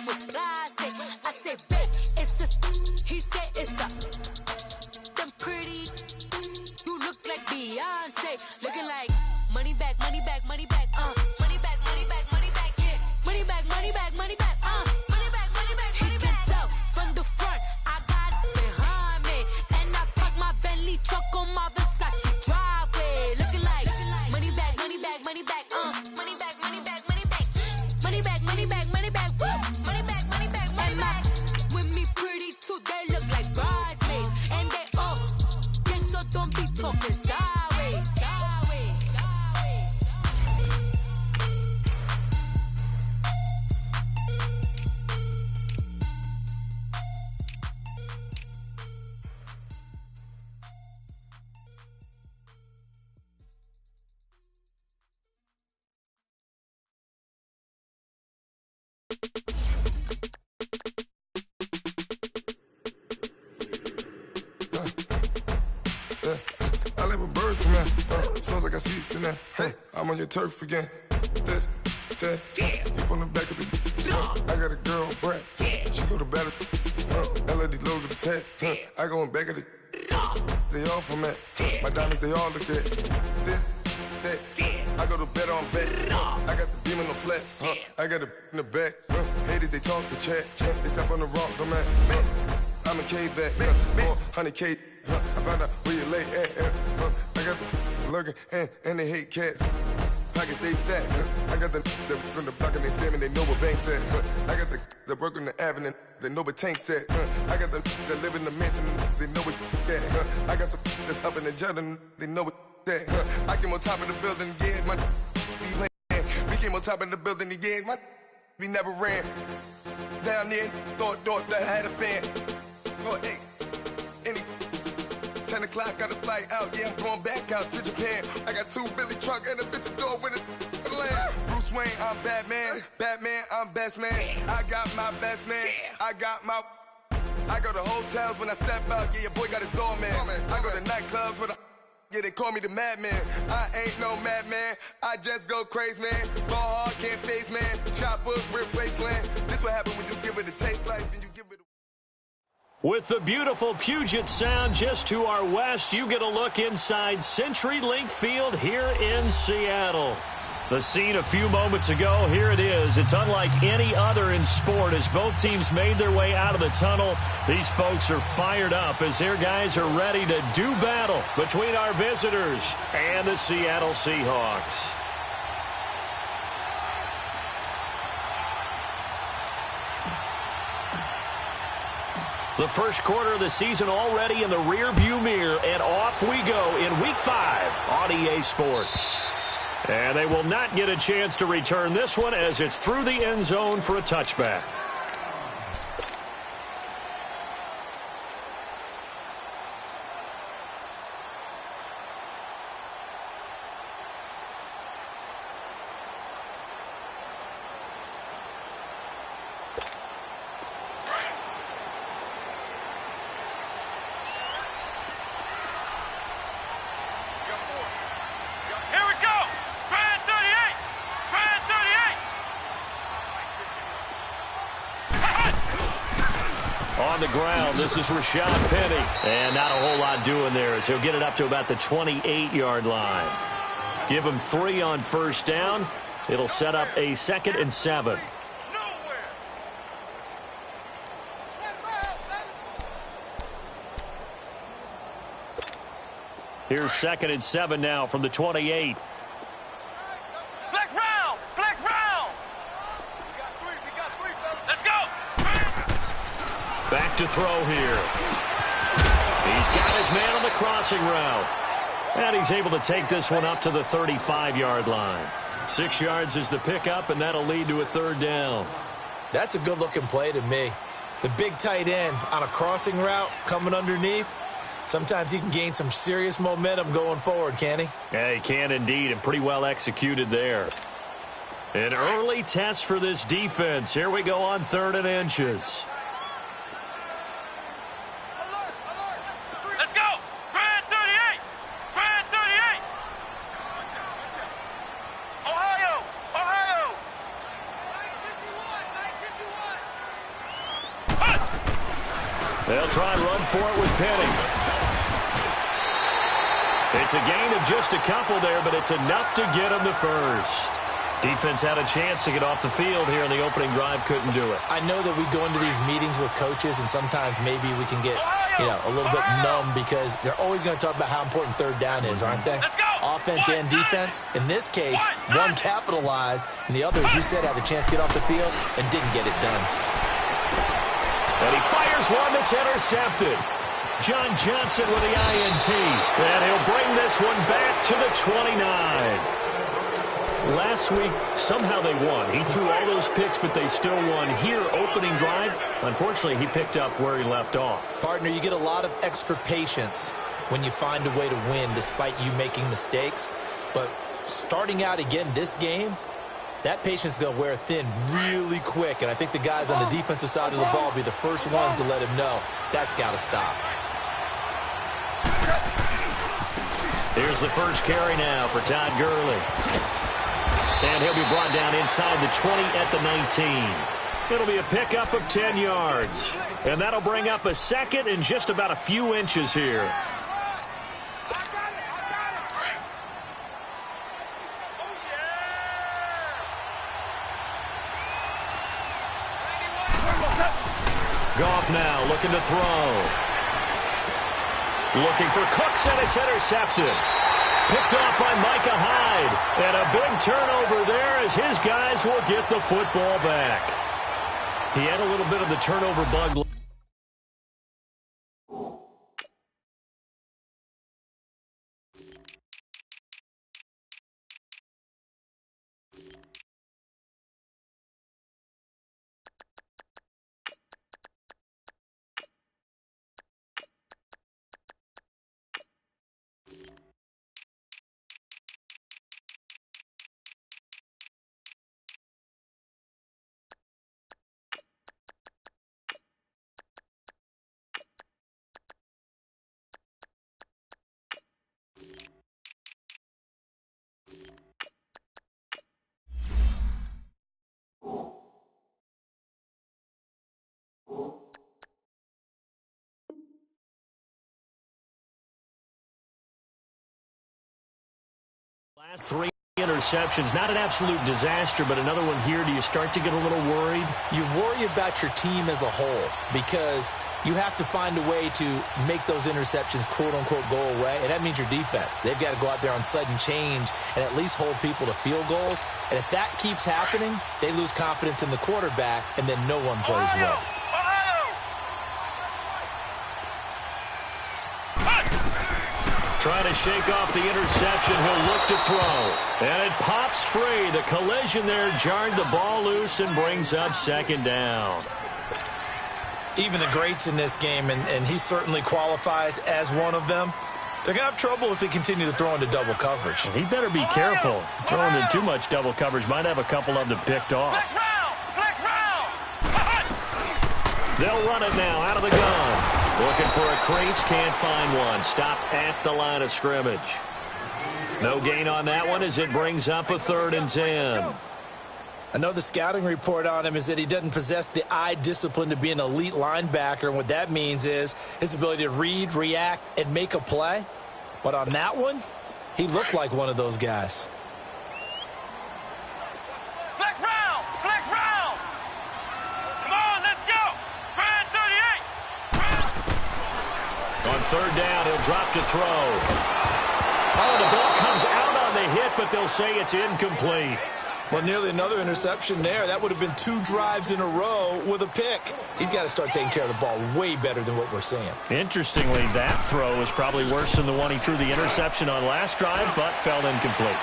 with plastic. I say, babe, it's a, he said it's a, them pretty, you look like Beyonce, looking like money back, money back, money back, money back, money back, money back, yeah, money back, money back, money back, money back, money back, money back. He can tell from the front, I got it behind me, and I park my Bentley truck on my Versace driveway, looking like money back, money back, money back, money back, money back, money back, money back, money back, money back, woo, money back, money back, money back. With me pretty too, they look like bridesmaids, and they all gang, so don't be talking sideways, sideways, sideways. I let my birds come out. Sounds like I see it in there. Hey, I'm on your turf again. This, that, you from the back of the. I got a girl, Brad. She go to battle. LAD low to the tag. I go in back of the. They all from that. My diamonds, they all look at. This, that. I go to bed on bed. I got the beam in the flats. I got it in the back. Haters, they talk the chat. They step on the rock, don't man. I'm a K back. 400K. I found out where you lay at. I got the lurking and they hate cats. Pockets stay fat. I got the from the block and they spamming, they know what banks at. I got the work on the avenue, they know what tanks at. I got the that live in the mansion, they know what that. I got some that's up in the Jordan, they know what that. I came on top of the building, yeah, my be laying. We came on top of the building, yeah, my we never ran. Down there, thought that I had a fan. Oh, hey, any 10 o'clock, got a flight out, yeah, I'm going back out to Japan. I got 2 Billy truck and a bitch door with a land. Bruce Wayne, I'm Batman. Batman, I'm best man. I got my best man. I got my. I go to hotels when I step out, yeah, your boy got a doorman. I go to nightclubs with a. Yeah, they call me the madman. I ain't no madman. I just go crazy, man. Ball hard, can't face, man. Choppers, rip wasteland. This what happen when you give it a taste like, then you give it a. With the beautiful Puget Sound just to our west, you get a look inside CenturyLink Field here in Seattle. The scene a few moments ago, here it is. It's unlike any other in sport as both teams made their way out of the tunnel. These folks are fired up as their guys are ready to do battle between our visitors and the Seattle Seahawks. The first quarter of the season already in the rearview mirror, and off we go in Week 5 on EA Sports. And they will not get a chance to return this one as it's through the end zone for a touchback. On the ground, this is Rashad Penny. And not a whole lot doing there as he'll get it up to about the 28-yard line. Give him 3 on first down. It'll set up a 2nd and 7. Here's 2nd and 7 now from the 28. Back to throw here. He's got his man on the crossing route. And he's able to take this one up to the 35-yard line. 6 yards is the pickup, and that'll lead to a 3rd down. That's a good-looking play to me. The big tight end on a crossing route coming underneath. Sometimes he can gain some serious momentum going forward, can he? Yeah, he can indeed, and pretty well executed there. An early test for this defense. Here we go on 3rd and inches. try and run for it with Penny. It's a gain of just a couple there, but it's enough to get them the first. Defense had a chance to get off the field here in the opening drive, couldn't do it. I know that we go into these meetings with coaches, and sometimes maybe we can get, a little bit numb because they're always going to talk about how important third down is, aren't they? Offense and defense. In this case, one capitalized, and the other, as you said, had a chance to get off the field and didn't get it done. And he fires one that's intercepted. John Johnson with the INT. And he'll bring this one back to the 29. Last week, somehow they won. He threw all those picks, but they still won. Here, opening drive, unfortunately, he picked up where he left off. Partner, you get a lot of extra patience when you find a way to win despite you making mistakes. But starting out again this game, that patience is going to wear thin really quick. And I think the guys on the defensive side of the ball will be the first ones to let him know that's got to stop. Here's the first carry now for Todd Gurley. And he'll be brought down inside the 20 at the 19. It'll be a pickup of 10 yards. And that'll bring up a second and just about a few inches here. Goff now looking to throw. Looking for Cooks, and it's intercepted. Picked off by Micah Hyde. And a big turnover there as his guys will get the football back. He had a little bit of the turnover bug. Last 3 interceptions, not an absolute disaster, but another one here. Do you start to get a little worried? You worry about your team as a whole because you have to find a way to make those interceptions, quote-unquote, go away, and that means your defense. They've got to go out there on sudden change and at least hold people to field goals, and if that keeps happening, they lose confidence in the quarterback, and then no one plays well. Trying to shake off the interception. He'll look to throw. And it pops free. The collision there jarred the ball loose and brings up second down. Even the greats in this game, and he certainly qualifies as one of them, they're going to have trouble if they continue to throw into double coverage. He better be careful. Throwing in too much double coverage might have a couple of them picked off. They'll run it now out of the gun. Looking for a crease, can't find one. Stopped at the line of scrimmage. No gain on that one as it brings up a 3rd and 10. I know the scouting report on him is that he doesn't possess the eye discipline to be an elite linebacker, and what that means is his ability to read, react, and make a play. But on that one, he looked like one of those guys. On 3rd down, he'll drop to throw. Oh, the ball comes out on the hit, but they'll say it's incomplete. Well, nearly another interception there. That would have been 2 drives in a row with a pick. He's got to start taking care of the ball way better than what we're seeing. Interestingly, that throw is probably worse than the one he threw the interception on last drive, but fell incomplete.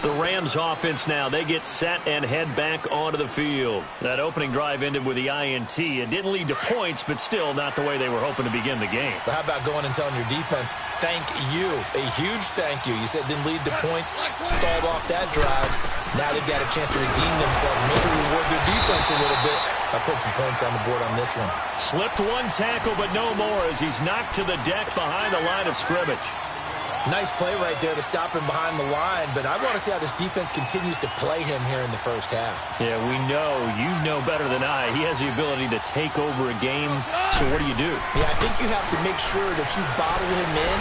The Rams offense now, they get set and head back onto the field. That opening drive ended with the INT. It didn't lead to points, but still not the way they were hoping to begin the game. But how about going and telling your defense, thank you, a huge thank you. You said it didn't lead to points, stalled off that drive. Now they've got a chance to redeem themselves, maybe reward their defense a little bit by putting some points on the board on this one. Slipped one tackle, but no more as he's knocked to the deck behind the line of scrimmage. Nice play right there to stop him behind the line, but I want to see how this defense continues to play him here in the first half. Yeah, we know. You know better than I. He has the ability to take over a game, so what do you do? Yeah, I think you have to make sure that you bottle him in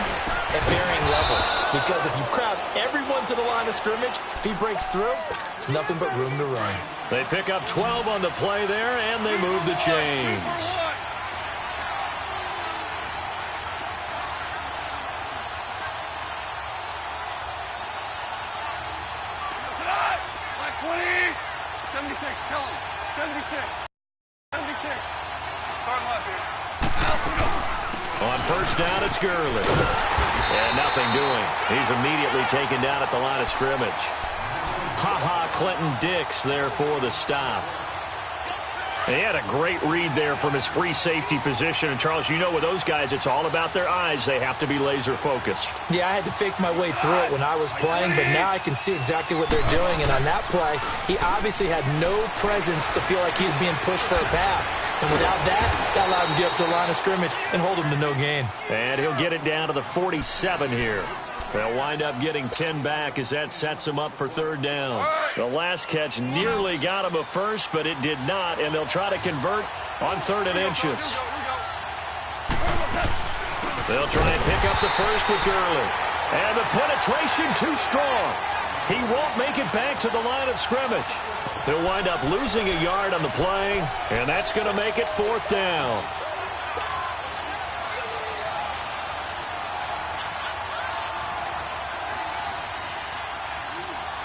at varying levels, because if you crowd everyone to the line of scrimmage, if he breaks through, there's nothing but room to run. They pick up 12 on the play there, and they move the chains. On first down, it's Gurley. And nothing doing. He's immediately taken down at the line of scrimmage. Ha-ha, Clinton Dix there for the stop. And he had a great read there from his free safety position. And, Charles, you know with those guys, it's all about their eyes. They have to be laser-focused. Yeah, I had to fake my way through it when I was playing, but now I can see exactly what they're doing. And on that play, he obviously had no presence to feel like he's being pushed for a pass. And without that, that allowed him to get up to the line of scrimmage and hold him to no gain. And he'll get it down to the 47 here. They'll wind up getting 10 back as that sets them up for third down. The last catch nearly got him a first, but it did not, and they'll try to convert on 3rd and inches. They'll try and pick up the first with Gurley. And the penetration too strong. He won't make it back to the line of scrimmage. He'll wind up losing a yard on the play, and that's going to make it 4th down.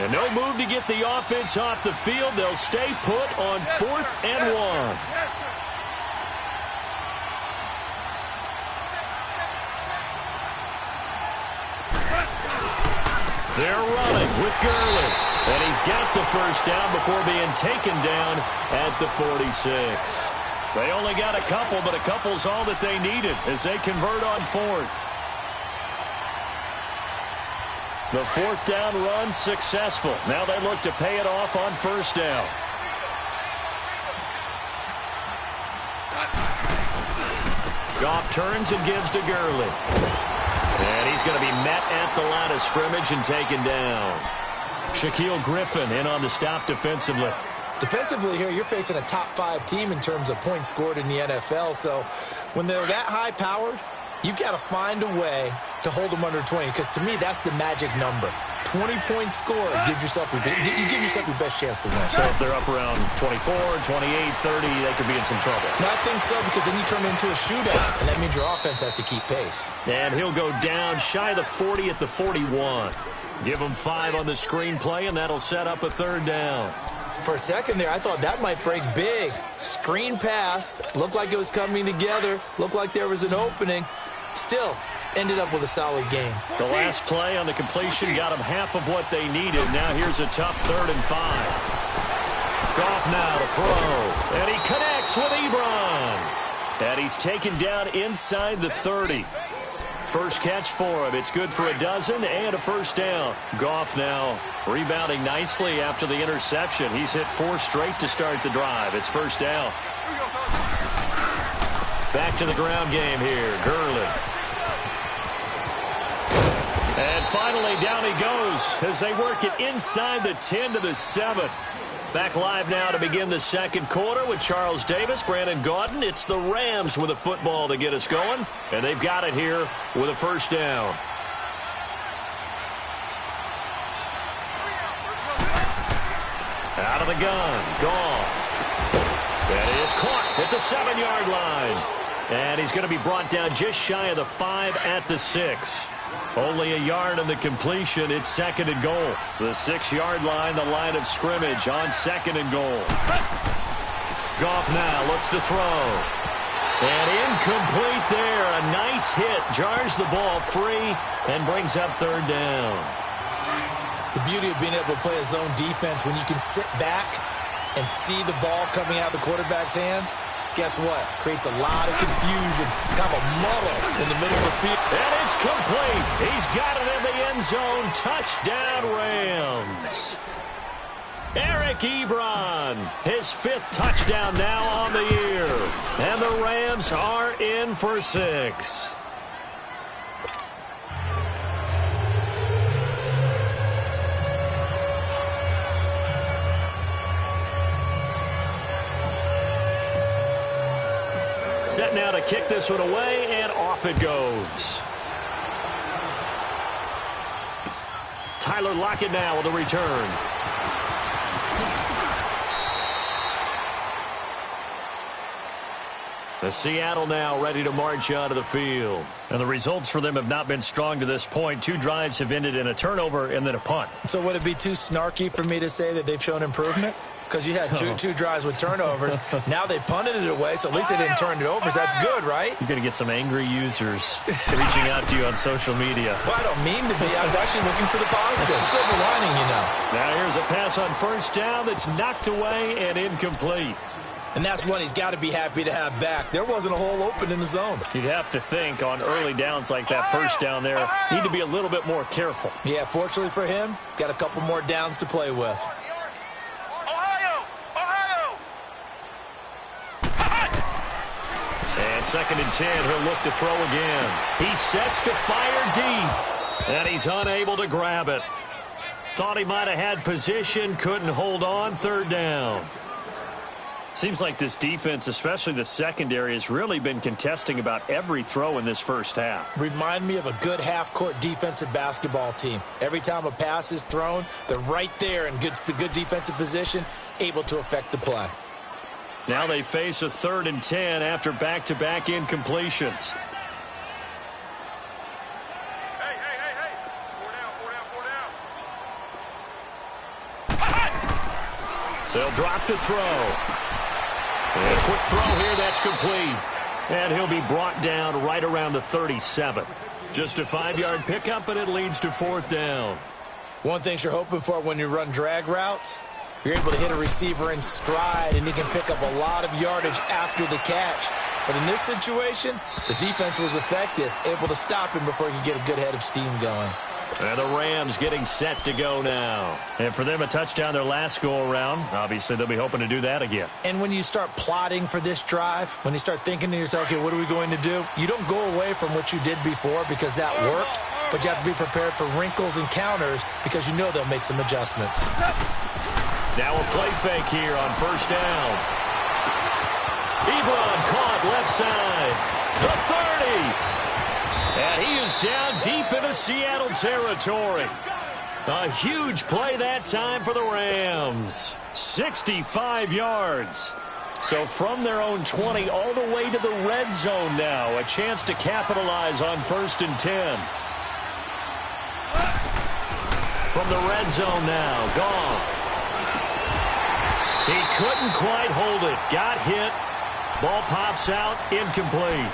And no move to get the offense off the field. They'll stay put on 4th and 1. They're running with Gurley. And he's got the first down before being taken down at the 46. They only got a couple, but a couple's all that they needed as they convert on 4th. The 4th down run successful. Now they look to pay it off on 1st down. Goff turns and gives to Gurley. And he's going to be met at the line of scrimmage and taken down. Shaquille Griffin in on the stop defensively. Defensively here, you're facing a top 5 team in terms of points scored in the NFL. So when they're that high-powered, you've got to find a way to hold them under 20, because to me, that's the magic number. 20 points scored gives yourself you give yourself your best chance to win. So if they're up around 24, 28, 30, they could be in some trouble. No, I think so, because then you turn it into a shootout, and that means your offense has to keep pace. And he'll go down shy of the 40 at the 41. Give him 5 on the screenplay, and that'll set up a 3rd down. For a second there, I thought that might break big. Screen pass, looked like it was coming together, looked like there was an opening. Still, ended up with a solid game. The last play on the completion got them half of what they needed. Now here's a tough 3rd and 5. Goff now to throw. And he connects with Ebron. And he's taken down inside the 30. First catch for him. It's good for a dozen and a 1st down. Goff now rebounding nicely after the interception. He's hit 4 straight to start the drive. It's 1st down. Back to the ground game here. Gurley. And finally, down he goes as they work it inside the 10 to the 7. Back live now to begin the 2nd quarter with Charles Davis, Brandon Gaudin. It's the Rams with a football to get us going, and they've got it here with a 1st down. Out of the gun, Goff. That is caught at the 7-yard line. And he's going to be brought down just shy of the 5 at the 6. Only a yard on the completion. It's 2nd and goal. The 6-yard line, the line of scrimmage on 2nd and goal. Goff now looks to throw. And incomplete there. A nice hit. Jars the ball free and brings up 3rd down. The beauty of being able to play a zone defense, when you can sit back and see the ball coming out of the quarterback's hands, guess what? Creates a lot of confusion, kind of a muddle in the middle of the field. And it's complete. He's got it in the end zone. Touchdown, Rams. Eric Ebron, his 5th touchdown now on the year. And the Rams are in for 6. Set now to kick this one away, and off it goes. Tyler Lockett now with a return. The Seattle now ready to march onto the field. And the results for them have not been strong to this point. 2 drives have ended in a turnover and then a punt. So would it be too snarky for me to say that they've shown improvement? Because you had two drives with turnovers. Now they punted it away, so at least they didn't turn it over. So that's good, right? You're going to get some angry users reaching out to you on social media. Well, I don't mean to be. I was actually looking for the positive. Silver lining, you know. Now here's a pass on first down that's knocked away and incomplete. And that's one he's got to be happy to have back. There wasn't a hole open in the zone. You'd have to think on early downs like that first down there, need to be a little bit more careful. Yeah, fortunately for him, got a couple more downs to play with. And 2nd and 10, he'll look to throw again. He sets to fire deep, and he's unable to grab it. Thought he might have had position, couldn't hold on, 3rd down. Seems like this defense, especially the secondary, has really been contesting about every throw in this first half. Remind me of a good half-court defensive basketball team. Every time a pass is thrown, they're right there in good defensive position, able to affect the play. Now they face a 3rd and 10 after back-to-back incompletions. Hey. 4 down. They'll drop to throw. And a quick throw here, that's complete. And he'll be brought down right around the 37. Just a 5-yard pickup, and it leads to 4th down. One thing you're hoping for when you run drag routes, you're able to hit a receiver in stride, and he can pick up a lot of yardage after the catch. But in this situation, the defense was effective, able to stop him before he could get a good head of steam going. And the Rams getting set to go now. And for them, a touchdown their last go-around. Obviously, they'll be hoping to do that again. And when you start plotting for this drive, when you start thinking to yourself, okay, what are we going to do? You don't go away from what you did before because that worked, but you have to be prepared for wrinkles and counters because you know they'll make some adjustments. Now a play fake here on first down. Ebron caught left side. The 30. And he is down deep into Seattle territory. A huge play that time for the Rams. 65 yards. So from their own 20 all the way to the red zone now. A chance to capitalize on 1st and 10. From the red zone now, Goff. He couldn't quite hold it. Got hit. Ball pops out, incomplete.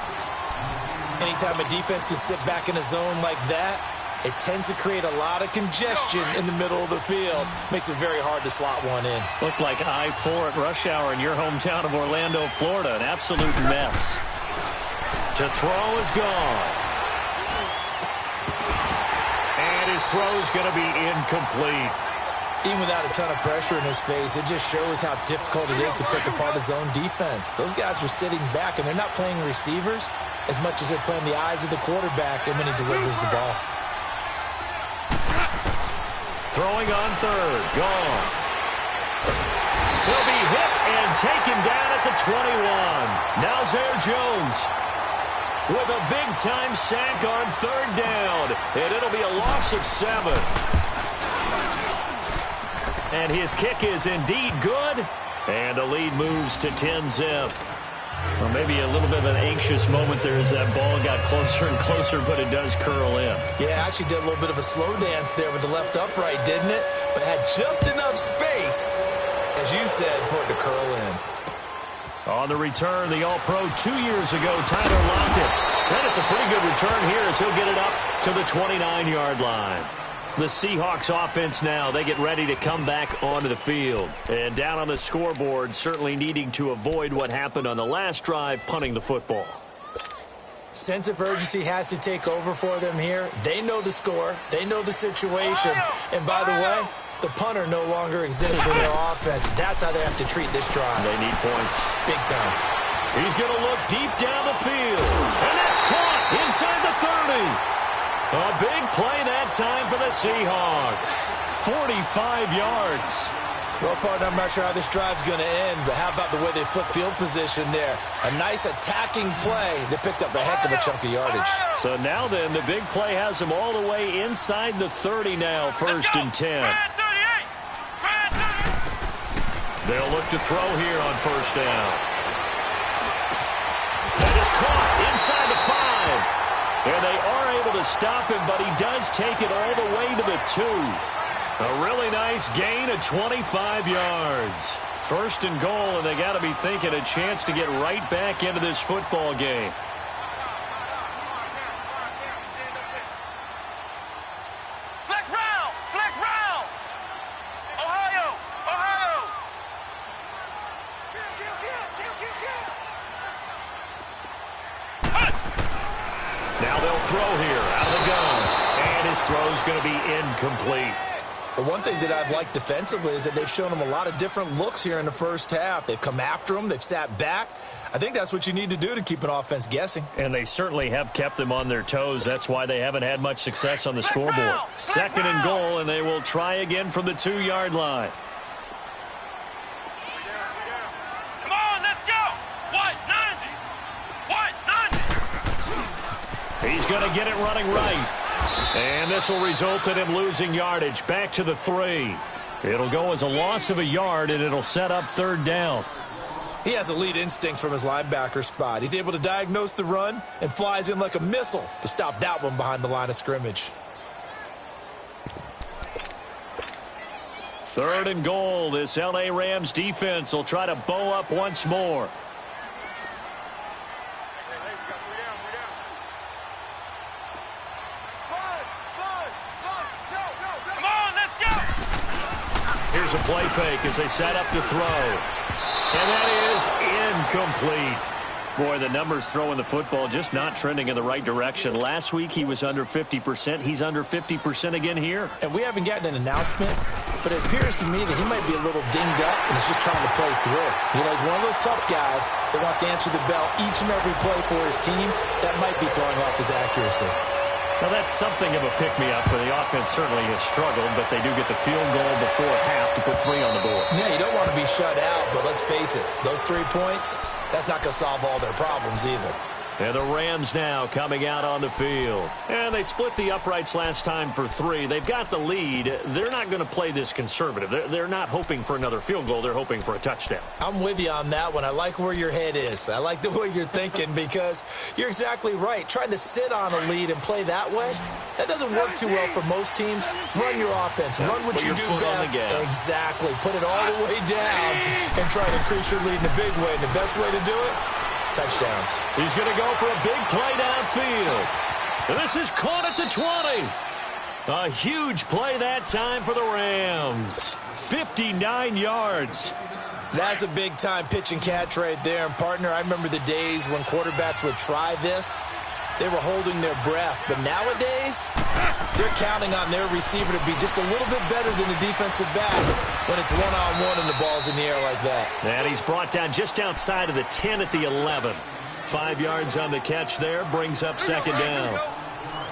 Anytime a defense can sit back in a zone like that, it tends to create a lot of congestion in the middle of the field. Makes it very hard to slot one in. Looked like I-4 at rush hour in your hometown of Orlando, Florida. An absolute mess. To throw is gone. And his throw is going to be incomplete. Even without a ton of pressure in his face, it just shows how difficult it is to pick apart his own defense. Those guys are sitting back, and they're not playing receivers as much as they're playing the eyes of the quarterback and when he delivers the ball. Throwing on 3rd. Gone. He'll be hit and taken down at the 21. Now Zaire Jones with a big-time sack on 3rd down. And it'll be a loss of 7. And his kick is indeed good. And the lead moves to 10-zip. Well, maybe a little bit of an anxious moment there as that ball got closer and closer, but it does curl in. Yeah, actually did a little bit of a slow dance there with the left upright, didn't it? But had just enough space, as you said, for it to curl in. On the return, the All-Pro 2 years ago, Tyler Lockett. And it's a pretty good return here as he'll get it up to the 29-yard line. The Seahawks offense now, they get ready to come back onto the field. And down on the scoreboard, certainly needing to avoid what happened on the last drive, punting the football. Sense of urgency has to take over for them here. They know the score. They know the situation. And by the way, the punter no longer exists for their offense. That's how they have to treat this drive. They need points. Big time. He's going to look deep down the field. And that's caught inside the 30. A big play that time for the Seahawks. 45 yards. Well, partner, I'm not sure how this drive's going to end, but how about the way they flip field position there? A nice attacking play that picked up a heck of a chunk of yardage. So now then, the big play has them all the way inside the 30 now, 1st and 10. They'll look to throw here on 1st down. That is caught inside the 5. And they are able to stop him, but he does take it all the way to the 2. A really nice gain of 25 yards. 1st and goal, and they got to be thinking a chance to get right back into this football game. Flex round! Flex round! Ohio! Ohio! Now they'll throw here out of the gun. And his throw's going to be incomplete. But one thing that I've liked defensively is that they've shown him a lot of different looks here in the first half. They've come after him. They've sat back. I think that's what you need to do to keep an offense guessing. And they certainly have kept them on their toes. That's why they haven't had much success on the scoreboard. 2nd and goal, and they will try again from the 2-yard line. Come on, let's go! What? 90! What? 90! He's going to get it running right. And this will result in him losing yardage back to the 3. It'll go as a loss of a yard, and it'll set up 3rd down. He has elite instincts from his linebacker spot. He's able to diagnose the run and flies in like a missile to stop that one behind the line of scrimmage. 3rd and goal. This L.A. Rams defense will try to bow up once more. Here's a play fake as they set up to throw. And that is incomplete. Boy, the numbers throwing the football just not trending in the right direction. Last week he was under 50%. He's under 50% again here. And we haven't gotten an announcement, but it appears to me that he might be a little dinged up and is just trying to play through. You know, he's one of those tough guys that wants to answer the bell each and every play for his team. That might be throwing off his accuracy. Well, that's something of a pick-me-up where the offense certainly has struggled, but they do get the field goal before half to put 3 on the board. Yeah, you don't want to be shut out, but let's face it, those 3 points, that's not going to solve all their problems either. And the Rams now coming out on the field. And they split the uprights last time for 3. They've got the lead. They're not going to play this conservative. They're not hoping for another field goal. They're hoping for a touchdown. I'm with you on that one. I like where your head is. I like the way you're thinking because you're exactly right. Trying to sit on a lead and play that way, that doesn't work too well for most teams. Run your offense. Run what you do best. Exactly. Put it all the way down and try to increase your lead in a big way. And the best way to do it? Touchdowns. He's going to go for a big play downfield. And this is caught at the 20. A huge play that time for the Rams. 59 yards. That's a big-time pitch and catch right there. And, partner, I remember the days when quarterbacks would try this. They were holding their breath. But nowadays, they're counting on their receiver to be just a little bit better than the defensive back when it's one-on-one and the ball's in the air like that. And he's brought down just outside of the 10 at the 11. 5 yards on the catch there, brings up 2nd down.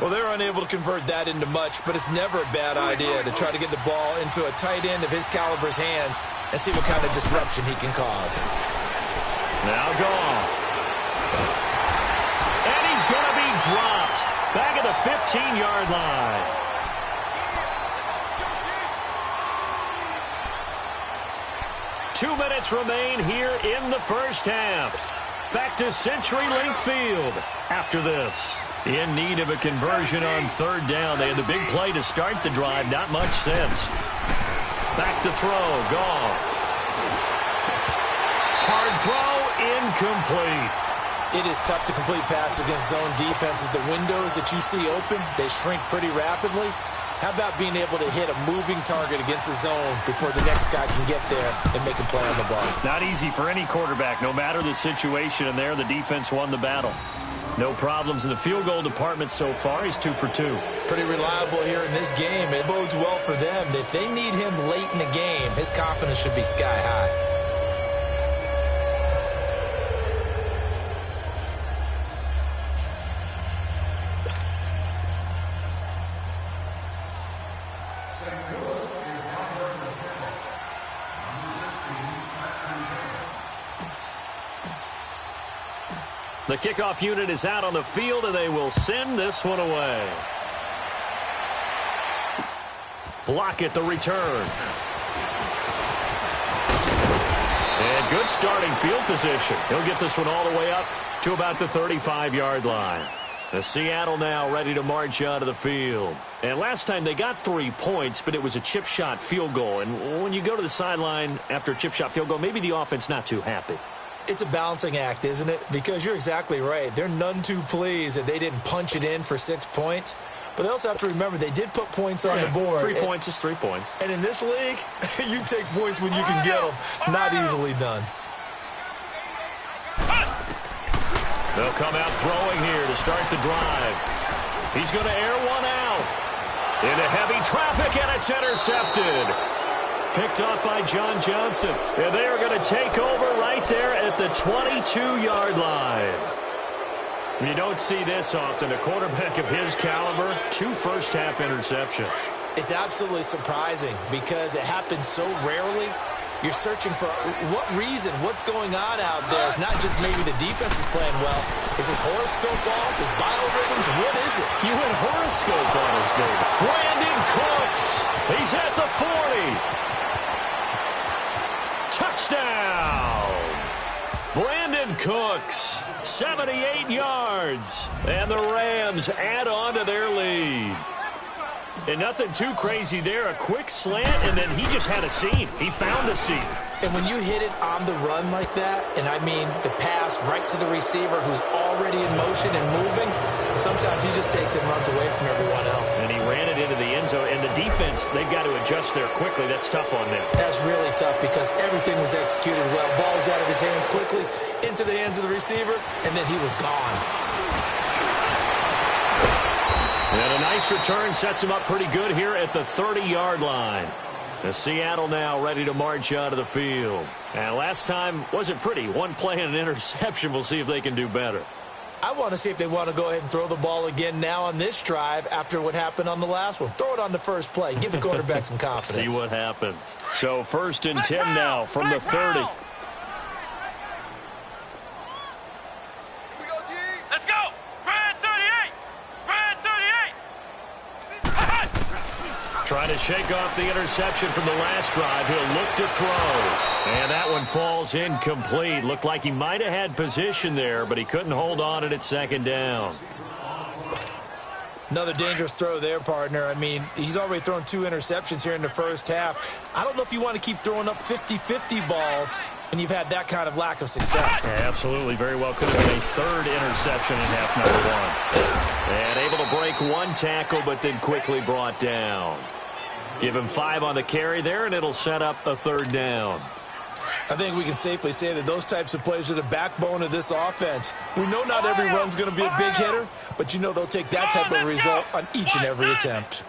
Well, they're unable to convert that into much, but it's never a bad idea to try to get the ball into a tight end of his caliber's hands and see what kind of disruption he can cause. Now Goff. And he's going to be dropped back at the 15-yard line. Two minutes remain here in the first half. Back to CenturyLink Field after this. In need of a conversion on 3rd down. They had the big play to start the drive. Not much sense. Back to throw. Goff. Hard throw. Incomplete. It is tough to complete passes against zone defenses. The windows that you see open, they shrink pretty rapidly. How about being able to hit a moving target against a zone before the next guy can get there and make a play on the ball? Not easy for any quarterback, no matter the situation. And there, the defense won the battle. No problems in the field goal department so far. He's 2 for 2. Pretty reliable here in this game. It bodes well for them. If they need him late in the game, his confidence should be sky high. The kickoff unit is out on the field, and they will send this one away. Block it, the return. And good starting field position. He'll get this one all the way up to about the 35-yard line. The Seattle now ready to march out of the field. And last time they got 3 points, but it was a chip shot field goal. And when you go to the sideline after a chip shot field goal, maybe the offense not too happy. It's a balancing act, isn't it? Because you're exactly right. They're none too pleased that they didn't punch it in for 6 points. But they also have to remember they did put points on the board. 3 points is 3 points. And in this league, you take points when you can get them. Not easily done. They'll come out throwing here to start the drive. He's going to air one out. Into heavy traffic, and it's intercepted. Picked off by John Johnson. And they are going to take over right there at the 22-yard line. You don't see this often. A quarterback of his caliber, 2 first-half interceptions. It's absolutely surprising because it happens so rarely. You're searching for what reason, what's going on out there. It's not just maybe the defense is playing well. Is his horoscope off? His biorhythms? What is it? You had horoscope on us, David. Brandon Cooks. He's at the 40. Touchdown. Brandon Cooks, 78 yards. And the Rams add on to their lead. And nothing too crazy there. A quick slant, and then he just had a seam. He found a seam. And when you hit it on the run like that, and I mean the pass right to the receiver who's already in motion and moving, sometimes he just takes it and runs away from everyone else. And he ran it into the end zone. And the defense, they've got to adjust there quickly. That's tough on them. That's really tough because everything was executed well. Ball was out of his hands quickly, into the hands of the receiver, and then he was gone. And a nice return sets him up pretty good here at the 30-yard line. The Seattle now ready to march out of the field. And last time wasn't pretty. 1 play and an interception. We'll see if they can do better. I want to see if they want to go ahead and throw the ball again now on this drive after what happened on the last one. Throw it on the first play. Give the quarterback some confidence. See what happens. So 1st and 10 now from the 30. Let's go! Brand 38! Brand 38! Trying to shake off the interception from the last drive. He'll look to throw. And that one falls incomplete. Looked like he might have had position there, but he couldn't hold on it at 2nd down. Another dangerous throw there, partner. I mean, he's already thrown 2 interceptions here in the first half. I don't know if you want to keep throwing up 50-50 balls when you've had that kind of lack of success. Yeah, absolutely. Very well could have been a 3rd interception in half number 1. And able to break 1 tackle, but then quickly brought down. Give him 5 on the carry there, and it'll set up a 3rd down. I think we can safely say that those types of plays are the backbone of this offense. We know not every run's going to be a big hitter, but you know they'll take that type of result on each and every attempt.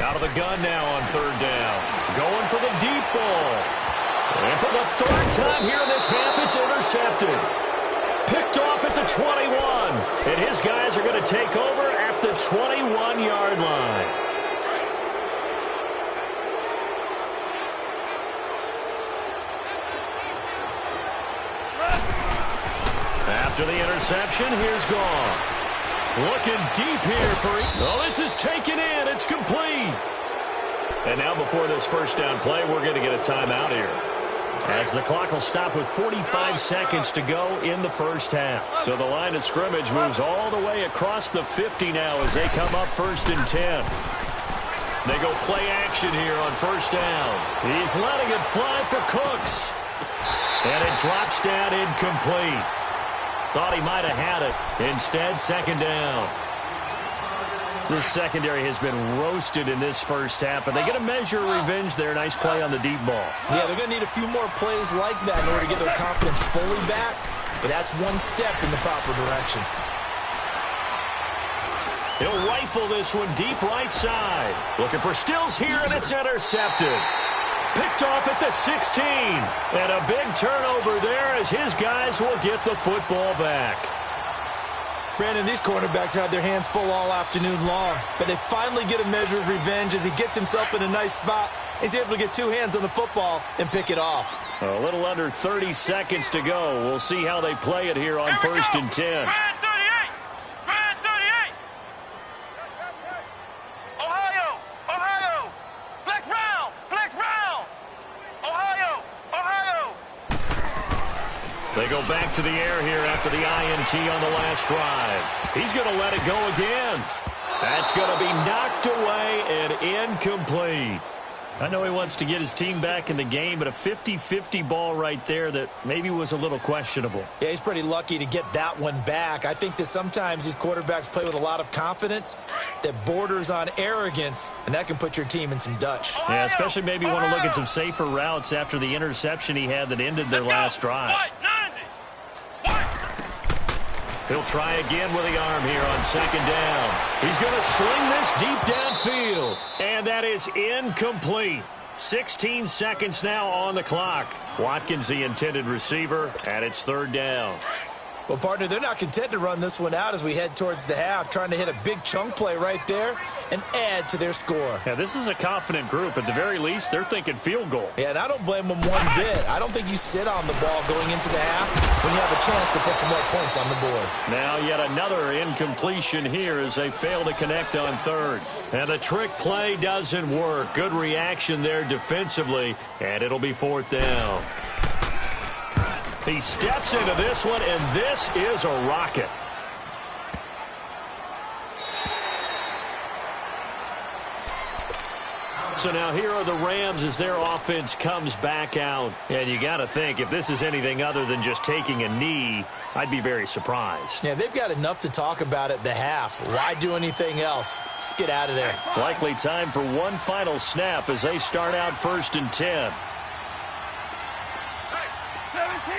Out of the gun now on 3rd down. Going for the deep ball. And for the 3rd time here in this half, it's intercepted. Picked off at the 21. And his guys are going to take over at the 21-yard line. After the interception, here's Goff. Looking deep here for oh, this is taken in. It's complete. And now before this 1st down play, we're going to get a timeout here, as the clock will stop with 45 seconds to go in the first half. So the line of scrimmage moves all the way across the 50 now as they come up 1st and 10. They go play action here on 1st down. He's letting it fly for Cooks. And it drops down incomplete. Thought he might have had it. Instead, 2nd down. This secondary has been roasted in this first half, but they get a measure of revenge there. Nice play on the deep ball. Yeah, they're going to need a few more plays like that in order to get their confidence fully back, but that's 1 step in the proper direction. He'll rifle this one deep right side. Looking for Stills here, and it's intercepted. Picked off at the 16. And a big turnover there as his guys will get the football back. Brandon, these cornerbacks had their hands full all afternoon long, but they finally get a measure of revenge as he gets himself in a nice spot. He's able to get two hands on the football and pick it off. A little under 30 seconds to go. We'll see how they play it here on 1st and 10. Grand 38! Grand 38! Ohio! Ohio! Flex round! Flex round! Ohio! Ohio! They go back to the air here after the INT on the last drive. He's going to let it go again. That's going to be knocked away and incomplete. I know he wants to get his team back in the game, but a 50-50 ball right there that maybe was a little questionable. Yeah, he's pretty lucky to get that one back. I think that sometimes these quarterbacks play with a lot of confidence that borders on arrogance, and that can put your team in some Dutch. Yeah, especially maybe want to look at some safer routes after the interception he had that ended their last drive. He'll try again with the arm here on 2nd down. He's going to sling this deep downfield. And that is incomplete. 16 seconds now on the clock. Watkins, the intended receiver, and it's 3rd down. Well, partner, they're not content to run this one out as we head towards the half, trying to hit a big chunk play right there and add to their score. Yeah, this is a confident group. At the very least, they're thinking field goal. Yeah, and I don't blame them one bit. I don't think you sit on the ball going into the half when you have a chance to put some more points on the board. Now yet another incompletion here as they fail to connect on 3rd. And the trick play doesn't work. Good reaction there defensively, and it'll be 4th down. He steps into this one, and this is a rocket. So now here are the Rams as their offense comes back out. And you got to think, if this is anything other than just taking a knee, I'd be very surprised. Yeah, they've got enough to talk about at the half. Why do anything else? Just get out of there. Likely time for one final snap as they start out 1st and 10. 17!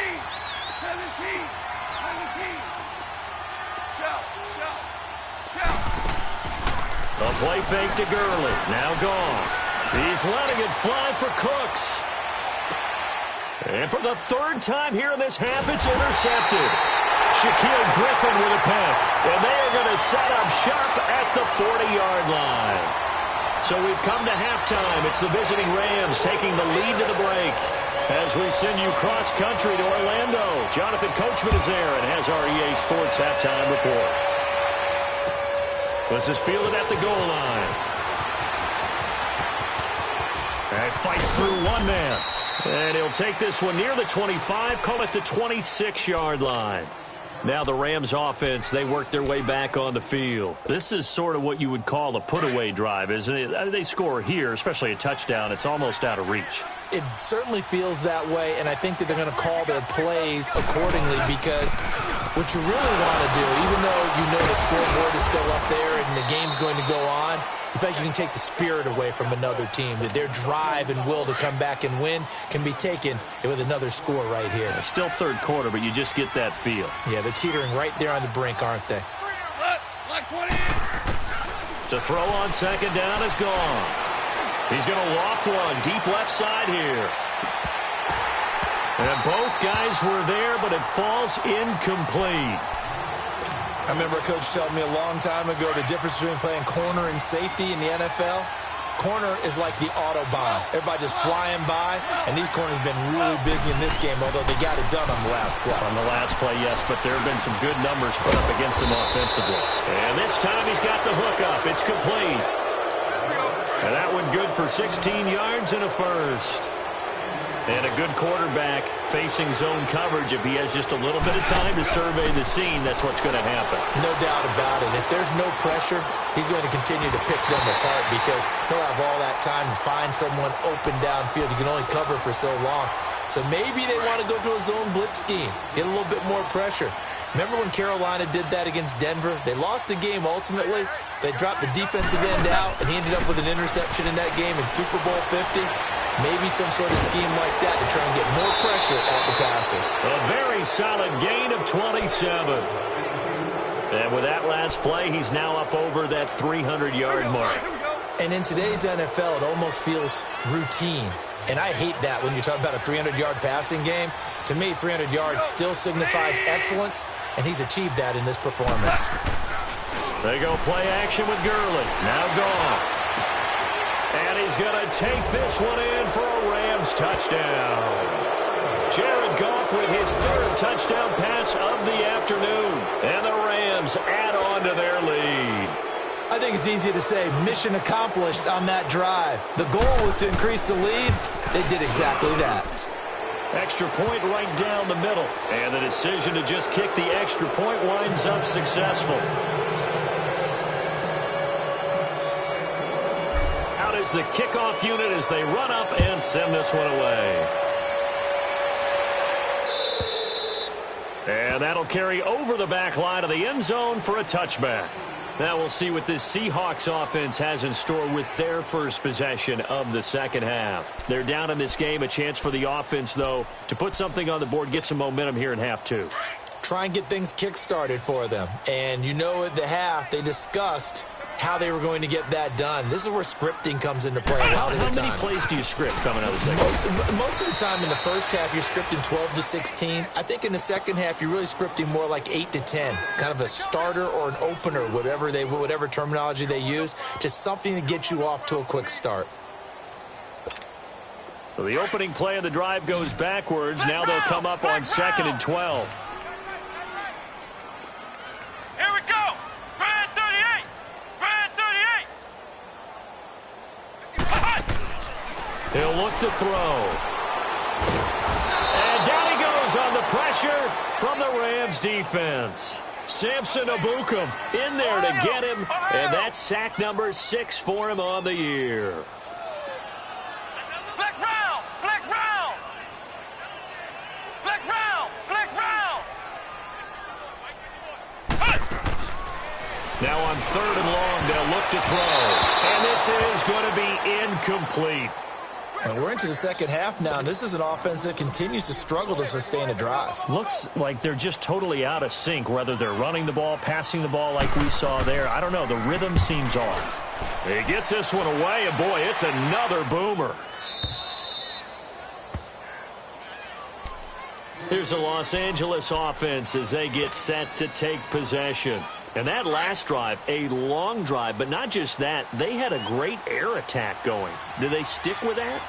A play fake to Gurley. Now gone. He's letting it fly for Cooks. And for the 3rd time here in this half, it's intercepted. Shaquille Griffin with a pick. And they are going to set up sharp at the 40-yard line. So we've come to halftime. It's the visiting Rams taking the lead to the break. As we send you cross-country to Orlando, Jonathan Coachman is there and has our EA Sports halftime report. This is fielded at the goal line. And fights through one man. And he'll take this one near the 25, call it the 26-yard line. Now the Rams offense, they work their way back on the field. This is sort of what you would call a put-away drive, isn't it? They score here, especially a touchdown. It's almost out of reach. It certainly feels that way, and I think that they're going to call their plays accordingly because what you really want to do, even though you know the scoreboard is still up there and the game's going to go on, in fact, you can take the spirit away from another team. That their drive and will to come back and win can be taken with another score right here. Still 3rd quarter, but you just get that feel. Yeah, they're teetering right there on the brink, aren't they? To throw on 2nd down is gone. He's going to loft one deep left side here. And both guys were there, but it falls incomplete. I remember a coach telling me a long time ago the difference between playing corner and safety in the NFL. Corner is like the Autobahn. Everybody just flying by, and these corners have been really busy in this game, although they got it done on the last play. On the last play, yes, but there have been some good numbers put up against him offensively. And this time he's got the hook up. It's complete. And that one good for 16 yards and a first. And a good quarterback facing zone coverage. If he has just a little bit of time to survey the scene, that's what's going to happen. No doubt about it. If there's no pressure, he's going to continue to pick them apart because he'll have all that time to find someone open downfield. You can only cover for so long. So maybe they want to go to a zone blitz scheme, get a little bit more pressure. Remember when Carolina did that against Denver? They lost the game ultimately. They dropped the defensive end out, and he ended up with an interception in that game in Super Bowl 50. Maybe some sort of scheme like that to try and get more pressure at the passer. A very solid gain of 27. And with that last play, he's now up over that 300-yard mark. And in today's NFL, it almost feels routine. And I hate that when you talk about a 300-yard passing game. To me, 300 yards still signifies excellence, and he's achieved that in this performance. They go play action with Gurley. Now Goff. And he's going to take this one in for a Rams touchdown. Jared Goff with his third touchdown pass of the afternoon. And the Rams add on to their lead. I think it's easy to say mission accomplished on that drive. The goal was to increase the lead. They did exactly that. Extra point right down the middle. And the decision to just kick the extra point winds up successful. Out is the kickoff unit as they run up and send this one away. And that'll carry over the back line of the end zone for a touchback. Now we'll see what this Seahawks offense has in store with their first possession of the second half. They're down in this game. A chance for the offense, though, to put something on the board, get some momentum here in half two. Try and get things kick-started for them. And you know at the half, they discussed how they were going to get that done. This is where scripting comes into play a lot of the time. How many plays do you script coming out of the second? Most of the time in the first half, you're scripting 12 to 16. I think in the second half, you're really scripting more like 8 to 10. Kind of a starter or an opener, whatever terminology they use. Just something to get you off to a quick start. So the opening play of the drive goes backwards. Now they'll come up on 2nd and 12. Here we go. Grand 38. Grand 38. He'll look to throw. And down he goes on the pressure from the Rams defense. Samson Abukum in there to get him. And that's sack number 6 for him on the year. Flex round. Flex round. Flex round. Flex round. Now on 3rd and long, they'll look to throw. And this is going to be incomplete. And we're into the second half now. This is an offense that continues to struggle to sustain a drive. Looks like they're just totally out of sync, whether they're running the ball, passing the ball like we saw there. I don't know. The rhythm seems off. He gets this one away, and boy, it's another boomer. Here's the Los Angeles offense as they get set to take possession. And that last drive, a long drive, but not just that. They had a great air attack going. Do they stick with that?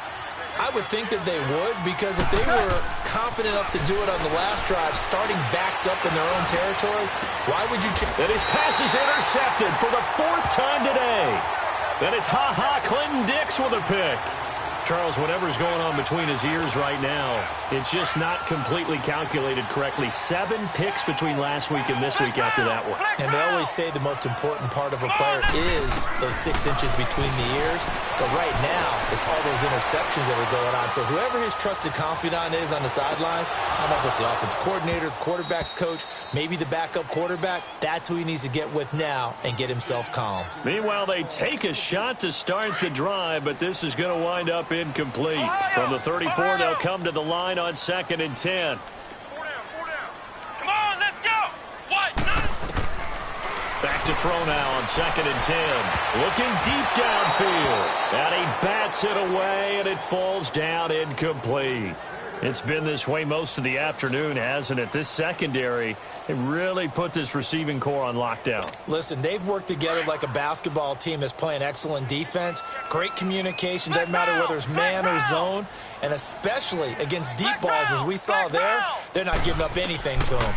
I would think that they would, because if they were confident enough to do it on the last drive, starting backed up in their own territory, why would you change? And his pass is intercepted for the 4th time today. Then it's Clinton Dix with a pick. Charles, whatever's going on between his ears right now, it's just not completely calculated correctly. 7 picks between last week and this week after that one. And they always say the most important part of a player is those 6 inches between the ears. But right now, it's all those interceptions that are going on. So whoever his trusted confidant is on the sidelines, I don't know if it's the offense coordinator, the quarterback's coach, maybe the backup quarterback, that's who he needs to get with now and get himself calm. Meanwhile, they take a shot to start the drive, but this is going to wind up incomplete. From the 34, they'll come to the line on 2nd and 10. Come on, let's go. What? Back to throw now on 2nd and 10. Looking deep downfield. And he bats it away, and it falls down incomplete. It's been this way most of the afternoon, hasn't it? This secondary, it really put this receiving core on lockdown. Listen, they've worked together like a basketball team that's playing excellent defense. Great communication, doesn't matter whether it's man or zone. And especially against deep balls, as we saw there, they're not giving up anything to him.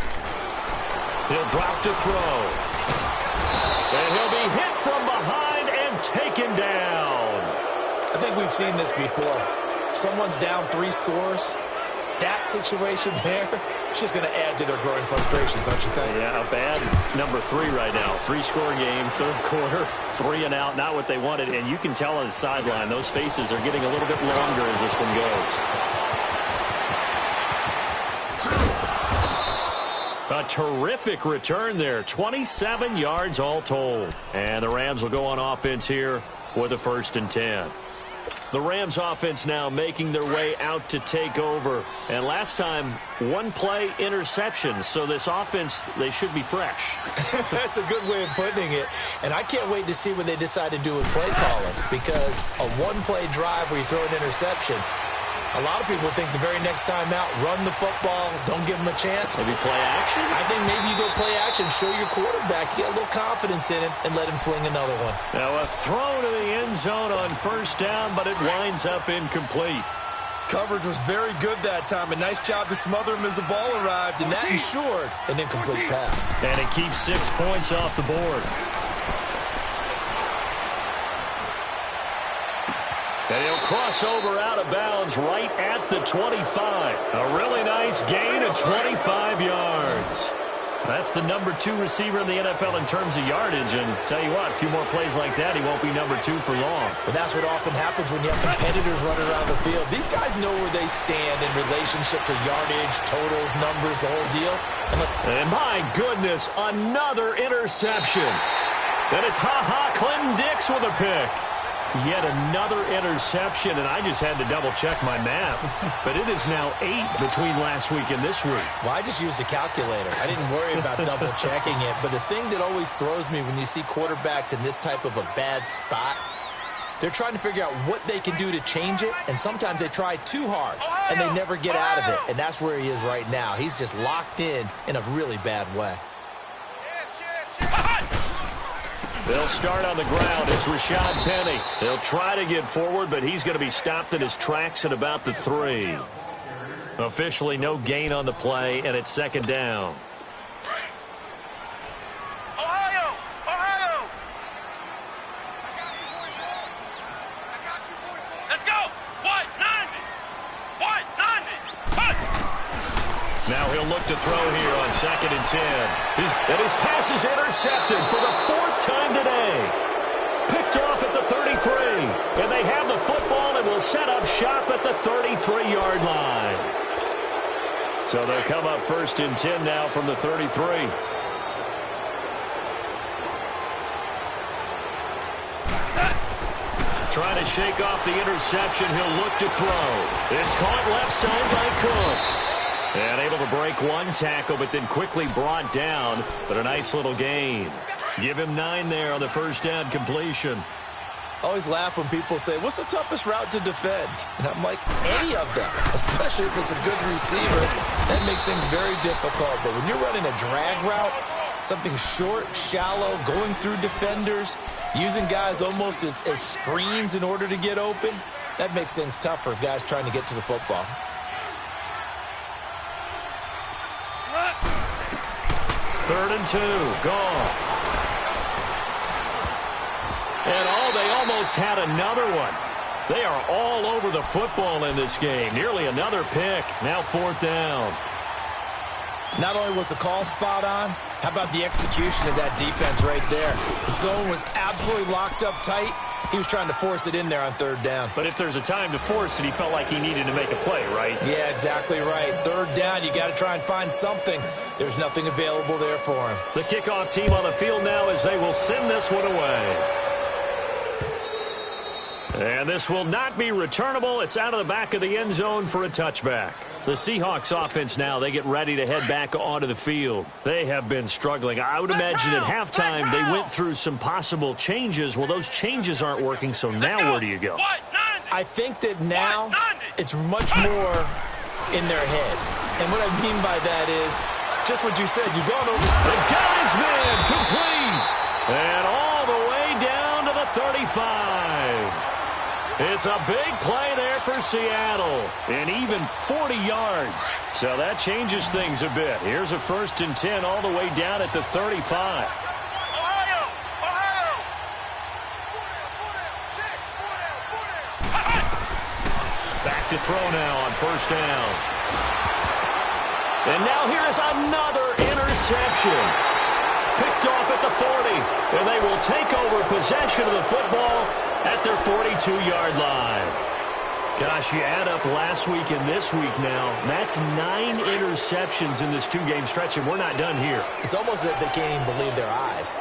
He'll drop to throw. And he'll be hit from behind and taken down. I think we've seen this before. Someone's down 3 scores. That situation there, it's just going to add to their growing frustrations, don't you think? Yeah, a bad number 3 right now. 3-score game, 3rd quarter, 3 and out, not what they wanted. And you can tell on the sideline, those faces are getting a little bit longer as this one goes. A terrific return there, 27 yards all told. And the Rams will go on offense here with a 1st and 10. The Rams offense now making their way out to take over. And last time, one play interception. So this offense, they should be fresh. That's a good way of putting it. And I can't wait to see what they decide to do with play calling. Because a one-play drive where you throw an interception, a lot of people think the very next time out, run the football, don't give them a chance. Maybe play action? I think maybe you go play action, show your quarterback, get a little confidence in him, and let him fling another one. Now a throw to the end zone on first down, but it winds up incomplete. Coverage was very good that time. A nice job to smother him as the ball arrived, and that ensured an incomplete pass. And it keeps 6 points off the board. And he'll cross over out of bounds right at the 25. A really nice gain of 25 yards. That's the number 2 receiver in the NFL in terms of yardage. And tell you what, a few more plays like that, he won't be number 2 for long. Well, that's what often happens when you have competitors running around the field. These guys know where they stand in relationship to yardage, totals, numbers, the whole deal. And my goodness, another interception. And it's Clinton Dix with a pick. Yet another interception, and I just had to double-check my math. But it is now 8 between last week and this week. Well, I just used a calculator. I didn't worry about double-checking it. But the thing that always throws me when you see quarterbacks in this type of a bad spot, they're trying to figure out what they can do to change it, and sometimes they try too hard, and they never get out of it. And that's where he is right now. He's just locked in a really bad way. They'll start on the ground. It's Rashad Penny. They'll try to get forward, but he's going to be stopped in his tracks at about the 3. Officially no gain on the play, and it's second down. Ohio! Let's go! White 90! Punt! Now he'll look to throw here on 2nd and 10. His pass is intercepted for the 4th time today. Picked off at the 33. And they have the football and will set up shop at the 33-yard line. So they'll come up 1st and 10 now from the 33. Trying to shake off the interception. He'll look to throw. It's caught left side by Cooks. And able to break one tackle, but then quickly brought down. But a nice little gain. Give him 9 there on the first down completion. I always laugh when people say, what's the toughest route to defend? And I'm like, any of them, especially if it's a good receiver. That makes things very difficult. But when you're running a drag route, something short, shallow, going through defenders, using guys almost as screens in order to get open, that makes things tough for guys trying to get to the football. Third and 2, gone. And they almost had another one. They are all over the football in this game. Nearly another pick. Now 4th down. Not only was the call spot on, how about the execution of that defense right there? The zone was absolutely locked up tight. He was trying to force it in there on 3rd down. But if there's a time to force it, he felt like he needed to make a play, right? Yeah, exactly right. 3rd down, you got to try and find something. There's nothing available there for him. The kickoff team on the field now as they will send this one away. And this will not be returnable. It's out of the back of the end zone for a touchback. The Seahawks offense now, they get ready to head back onto the field. They have been struggling. I would imagine at halftime they went through some possible changes. Well, those changes aren't working, so now where do you go? I think that now it's much more in their head. And what I mean by that is just what you said. You've gone over. The guy's been complete. And all the way down to the 35. It's a big play there for Seattle, and even 40 yards. So that changes things a bit. Here's a 1st and 10 all the way down at the 35. Ohio! Back to throw now on 1st down. And now here is another interception. Picked off at the 40, and they will take over possession of the football at their 42-yard line. Gosh, you add up last week and this week now, that's 9 interceptions in this 2-game stretch, and we're not done here. It's almost as if they can't even believe their eyes.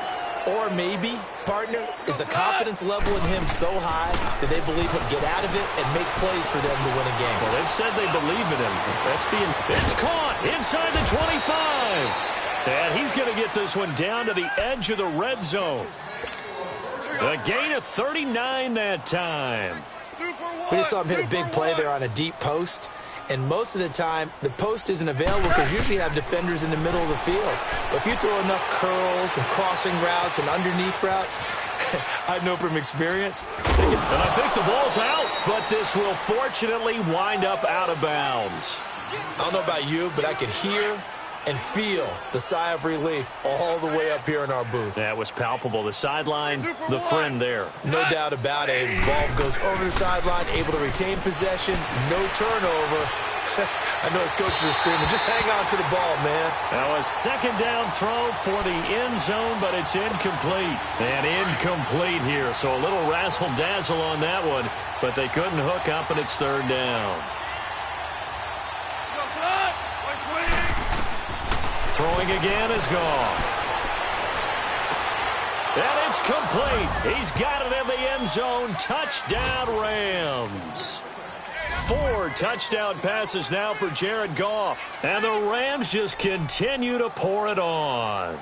Or maybe, partner, is the confidence level in him so high that they believe he'll get out of it and make plays for them to win a game? Well, they've said they believe in him. It's caught inside the 25. And he's going to get this one down to the edge of the red zone. A gain of 39 that time. We just saw him hit a big play there on a deep post. And most of the time, the post isn't available because you usually have defenders in the middle of the field. But if you throw enough curls and crossing routes and underneath routes, I know from experience. And I think the ball's out, but this will fortunately wind up out of bounds. I don't know about you, but I could hear and feel the sigh of relief all the way up here in our booth. That was palpable. The sideline, the friend there. No doubt about it. Ball goes over the sideline, able to retain possession, no turnover. I know his coaches are screaming, just hang on to the ball, man. Now a second down throw for the end zone, but it's incomplete. And incomplete here, so a little razzle-dazzle on that one, but they couldn't hook up, and it's third down. Throwing again is gone. And it's complete. He's got it in the end zone. Touchdown, Rams. 4 touchdown passes now for Jared Goff. And the Rams just continue to pour it on.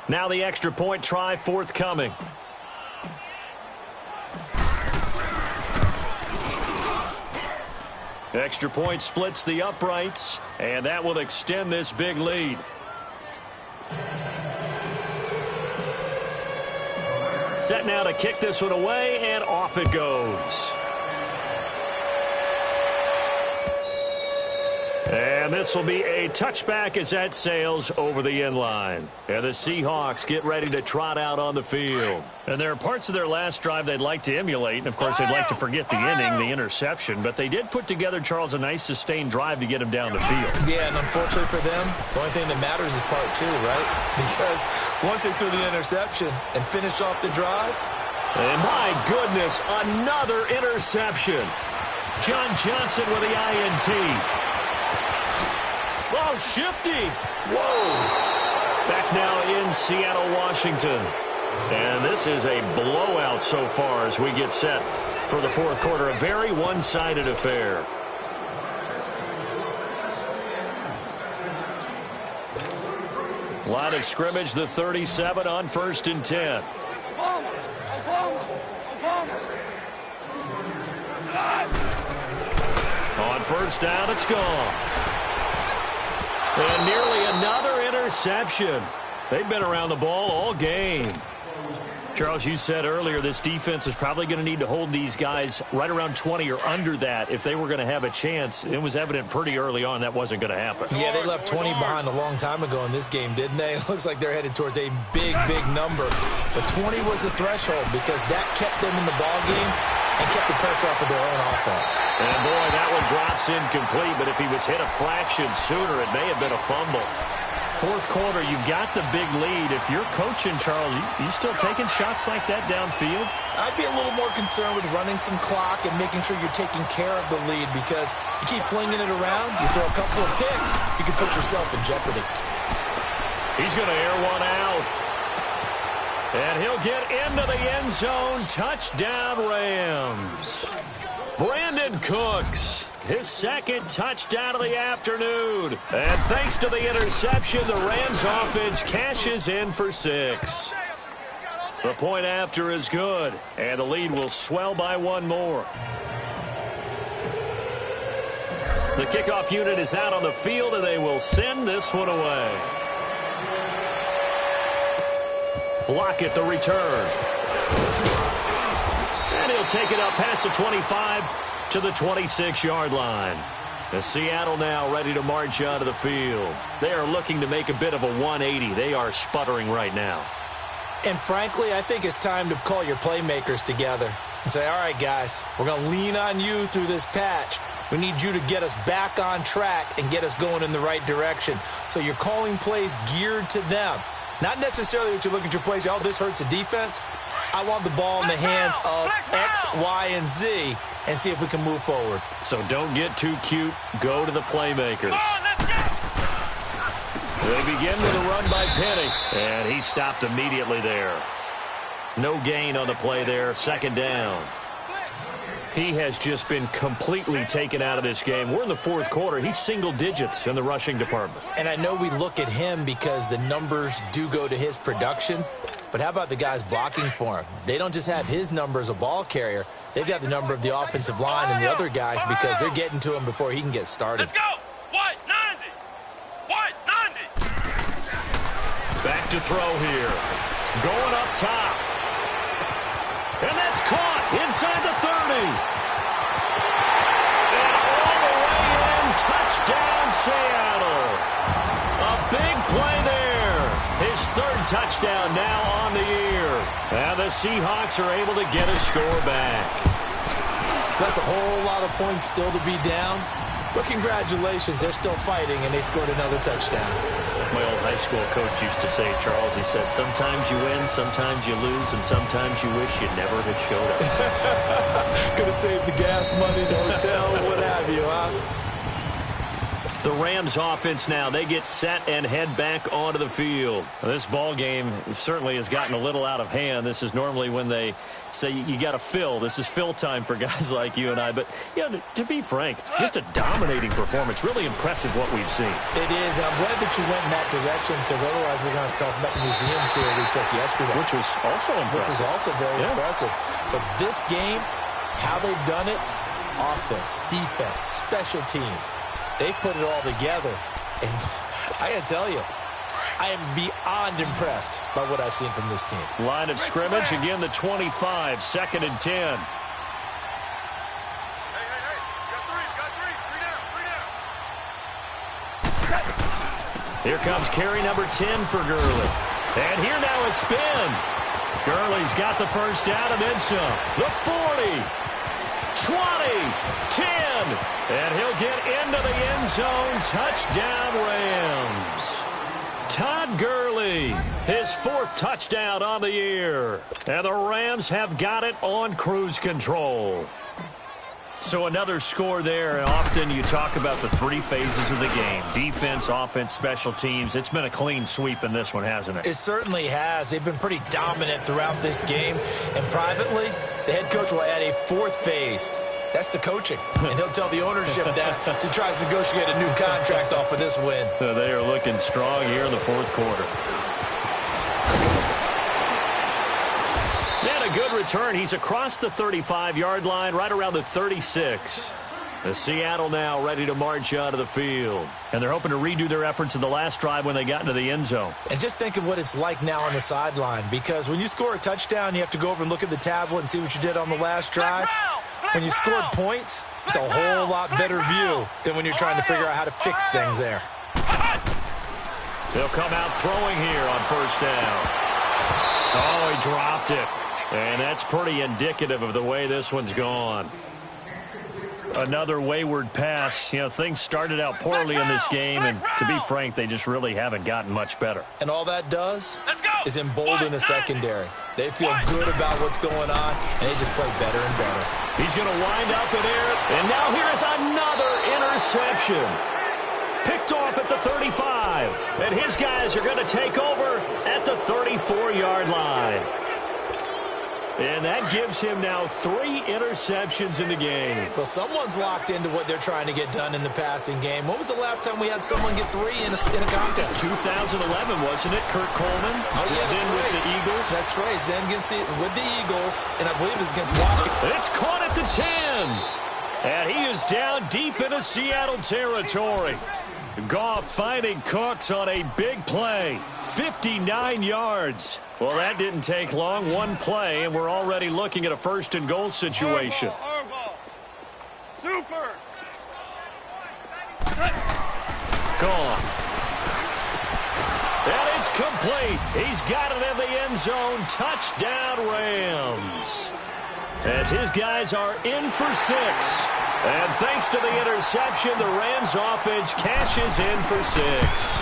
Now the extra point try forthcoming. Extra point splits the uprights, and that will extend this big lead. Set now to kick this one away, and off it goes. And this will be a touchback as that sails over the end line. And the Seahawks get ready to trot out on the field. And there are parts of their last drive they'd like to emulate. And, of course, they'd like to forget the inning, the interception. But they did put together, Charles, a nice sustained drive to get him down the field. Yeah, and unfortunately for them, the only thing that matters is part 2, right? Because once they threw the interception and finished off the drive. And, my goodness, another interception. John Johnson with the INT. Oh, shifty. Whoa. Back now in Seattle, Washington. And this is a blowout so far as we get set for the fourth quarter. A very one-sided affair. Line of scrimmage, the 37 on 1st and 10. On first down, it's gone. And nearly another interception. They've been around the ball all game. Charles, you said earlier this defense is probably going to need to hold these guys right around 20 or under that if they were going to have a chance. It was evident pretty early on that wasn't going to happen. Yeah, they left 20 behind a long time ago in this game, didn't they? It looks like they're headed towards a big, big number. But 20 was the threshold because that kept them in the ball game and kept the pressure off of their own offense. And, boy, that one drops incomplete, but if he was hit a fraction sooner, it may have been a fumble. Fourth quarter, you've got the big lead. If you're coaching, Charles, you still taking shots like that downfield? I'd be a little more concerned with running some clock and making sure you're taking care of the lead because you keep flinging it around, you throw a couple of picks, you can put yourself in jeopardy. He's going to air one out. And he'll get into the end zone. Touchdown, Rams. Brandon Cooks, his second touchdown of the afternoon. And thanks to the interception, the Rams offense cashes in for 6. The point after is good, and the lead will swell by 1 more. The kickoff unit is out on the field, and they will send this one away. Lockett, the return. And he'll take it up past the 25 to the 26-yard line. The Seattle now ready to march out of the field. They are looking to make a bit of a 180. They are sputtering right now. And frankly, I think it's time to call your playmakers together and say, all right, guys, we're going to lean on you through this patch. We need you to get us back on track and get us going in the right direction. So you're calling plays geared to them. Not necessarily that you look at your plays, oh, this hurts the defense. I want the ball in the hands of X, Y, and Z and see if we can move forward. So don't get too cute. Go to the playmakers. They begin with a run by Penny, and he stopped immediately there. No gain on the play there, second down. He has just been completely taken out of this game. We're in the fourth quarter. He's single digits in the rushing department. And I know we look at him because the numbers do go to his production, but how about the guys blocking for him? They don't just have his number as a ball carrier. They've got the number of the offensive line and the other guys because they're getting to him before he can get started. Let's go! White 90! White 90! Back to throw here. Going up top. And that's caught inside the 30. And all the way in, touchdown Seattle. A big play there. His third touchdown now on the year. And the Seahawks are able to get a score back. That's a whole lot of points still to be down. But congratulations, they're still fighting, and they scored another touchdown. My old high school coach used to say, Charles, he said, sometimes you win, sometimes you lose, and sometimes you wish you never had showed up. Gonna save the gas money, the hotel, what have you, huh? The Rams offense now, they get set and head back onto the field. This ball game certainly has gotten a little out of hand. This is normally when they say you got to fill. This is fill time for guys like you and I. But, you know, to be frank, just a dominating performance. Really impressive what we've seen. It is, and I'm glad that you went in that direction because otherwise we're going to have to talk about the museum tour we took yesterday. Which was also impressive. Which was also very impressive. But this game, how they've done it, offense, defense, special teams, they put it all together, and I got to tell you, I am beyond impressed by what I've seen from this team. Line of scrimmage, again the 25, 2nd and 10. Hey, you got 3 down. Here comes carry number 10 for Gurley. And here now is spin. Gurley's got the first down and then some. The 40, 20, 10. And he'll get into the end zone. Touchdown, Rams. Todd Gurley, his 4th touchdown on the year. And the Rams have got it on cruise control. So another score there, and often you talk about the 3 phases of the game. Defense, offense, special teams. It's been a clean sweep in this one, hasn't it? It certainly has. They've been pretty dominant throughout this game. And privately, the head coach will add a 4th phase. That's the coaching. And he'll tell the ownership that as he tries to negotiate a new contract off of this win. They are looking strong here in the 4th quarter. And a good return. He's across the 35-yard line, right around the 36. The Seattle now ready to march out of the field. And they're hoping to redo their efforts in the last drive when they got into the end zone. And just think of what it's like now on the sideline. Because when you score a touchdown, you have to go over and look at the tablet and see what you did on the last drive. When you scored points, it's a whole lot better view than when you're trying to figure out how to fix things there. They'll come out throwing here on first down. Oh, he dropped it. And that's pretty indicative of the way this one's gone. Another wayward pass. You know, things started out poorly in this game, and to be frank, they just really haven't gotten much better. And all that does is embolden the secondary. They feel good about what's going on, and they just play better and better. He's going to wind up in air, and now here is another interception. Picked off at the 35, and his guys are going to take over at the 34-yard line. And that gives him now 3 interceptions in the game. Well, someone's locked into what they're trying to get done in the passing game. When was the last time we had someone get 3 in a contest? 2011, wasn't it? Kurt Coleman. Oh, yeah, then right. With the Eagles. That's right. Then with the Eagles, and I believe it's against Washington. It's caught at the 10. And he is down deep into Seattle territory. Goff finding Cooks on a big play. 59 yards. Well, that didn't take long. One play, and we're already looking at a 1st and goal situation. Super. Gone. And it's complete. He's got it in the end zone. Touchdown, Rams. As his guys are in for 6. And thanks to the interception, the Rams offense cashes in for 6.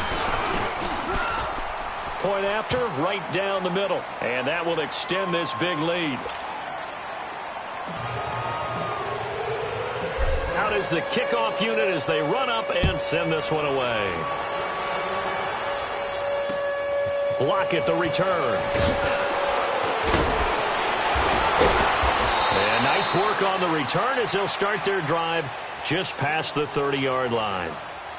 Point after, right down the middle. And that will extend this big lead. Out is the kickoff unit as they run up and send this one away. block it, the return. And nice work on the return as they'll start their drive just past the 30-yard line.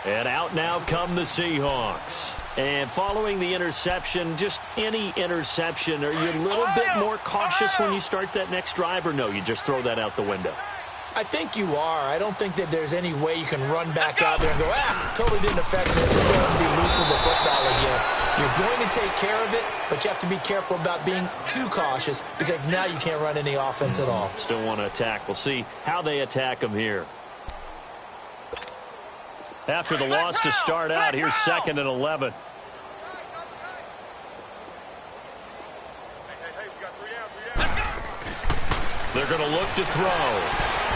And out now come the Seahawks. And following the interception, just any interception, are you a little bit more cautious when you start that next drive, or no, you just throw that out the window? I think you are. I don't think that there's any way you can run back out there and go, totally didn't affect me. Just going to be loose with the football again. You're going to take care of it, but you have to be careful about being too cautious because now you can't run any offense at all. Still want to attack. We'll see how they attack them here. After the loss to start out, here's 2nd and 11. They're going to look to throw.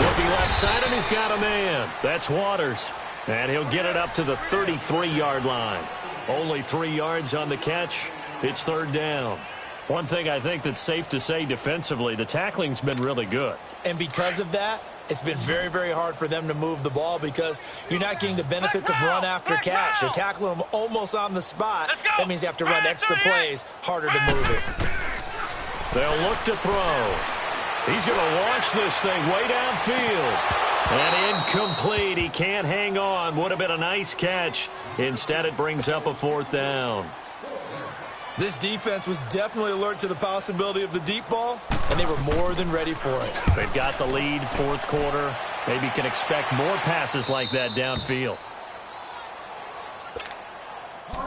Looking left side, and he's got a man. That's Waters. And he'll get it up to the 33-yard line. Only 3 yards on the catch. It's 3rd down. One thing I think that's safe to say defensively, the tackling's been really good. And because of that, it's been very, very hard for them to move the ball because you're not getting the benefits of run after catch. You're tackling them almost on the spot. That means you have to run extra plays, harder to move it. They'll look to throw. He's going to launch this thing way downfield. And incomplete. He can't hang on. Would have been a nice catch. Instead, it brings up a 4th down. This defense was definitely alert to the possibility of the deep ball, and they were more than ready for it. They've got the lead, 4th quarter. Maybe can expect more passes like that downfield.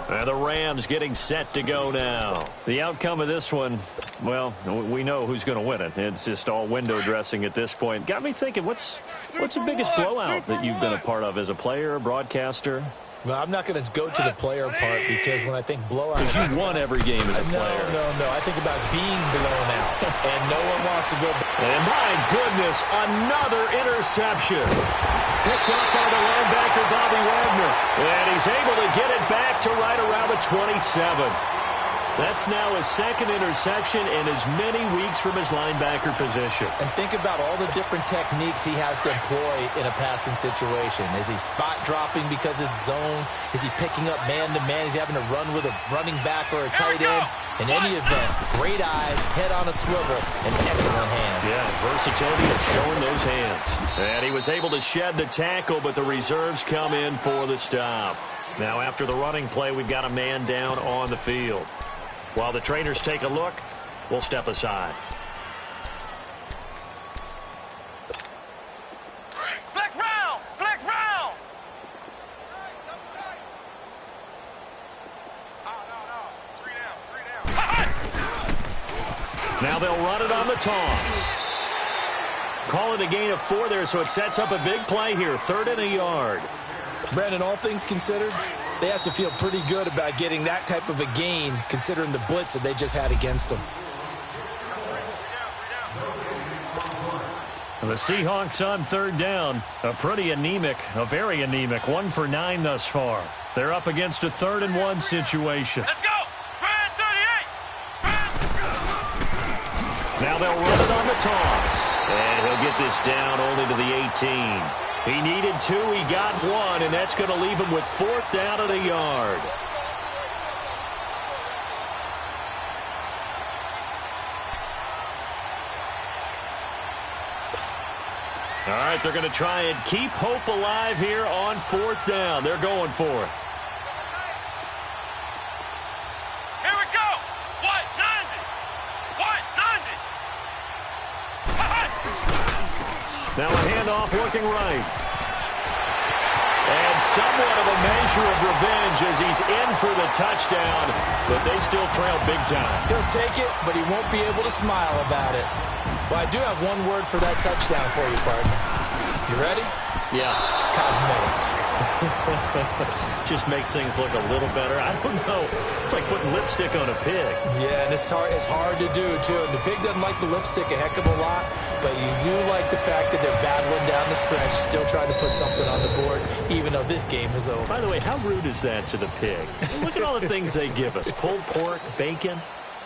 And the Rams getting set to go now. The outcome of this one, well, we know who's going to win it. It's just all window dressing at this point. Got me thinking, what's the biggest blowout that you've been a part of as a player, broadcaster? Well, I'm not going to go to the player part because when I think blowout... Because you won every game as a player. No. I think about being blown out, and no one wants to go... And my goodness, another interception. Picked up by the linebacker, Bobby Wagner. And he's able to get it back to right around the 27. That's now his 2nd interception in as many weeks from his linebacker position. And think about all the different techniques he has to employ in a passing situation. Is he spot dropping because it's zone? Is he picking up man-to-man? Is he having to run with a running back or a tight end? In any event, great eyes, head on a swivel, and excellent hands. Yeah, versatility of showing those hands. And he was able to shed the tackle, but the reserves come in for the stop. Now, after the running play, we've got a man down on the field. While the trainers take a look, we'll step aside. Flex round! Flex round! No. 3 down. Now they'll run it on the toss. Call it a gain of 4 there, so it sets up a big play here. 3rd and a yard. Brandon, all things considered, they have to feel pretty good about getting that type of a gain considering the blitz that they just had against them. The Seahawks on 3rd down. A very anemic 1 for 9 thus far. They're up against a 3rd and 1 situation. Let's go! Brand 38! Now they'll run it on the toss. And he'll get this down only to the 18. He needed 2, he got 1, and that's going to leave him with 4th down at a yard. All right, they're going to try and keep hope alive here on 4th down. They're going for it. Here we go! What? 90! What? 90! Now a handoff looking right. And somewhat of a measure of revenge as he's in for the touchdown, but they still trail big time. He'll take it, but he won't be able to smile about it. Well, I do have one word for that touchdown for you, partner. You ready? Yeah. Cosmetics. Just makes things look a little better. I don't know. It's like putting lipstick on a pig. Yeah, and it's hard to do, too. And the pig doesn't like the lipstick a heck of a lot, but you do like the fact that they're battling down the stretch, still trying to put something on the board, even though this game is over. By the way, how rude is that to the pig? Look at all the things they give us. Pulled pork, bacon.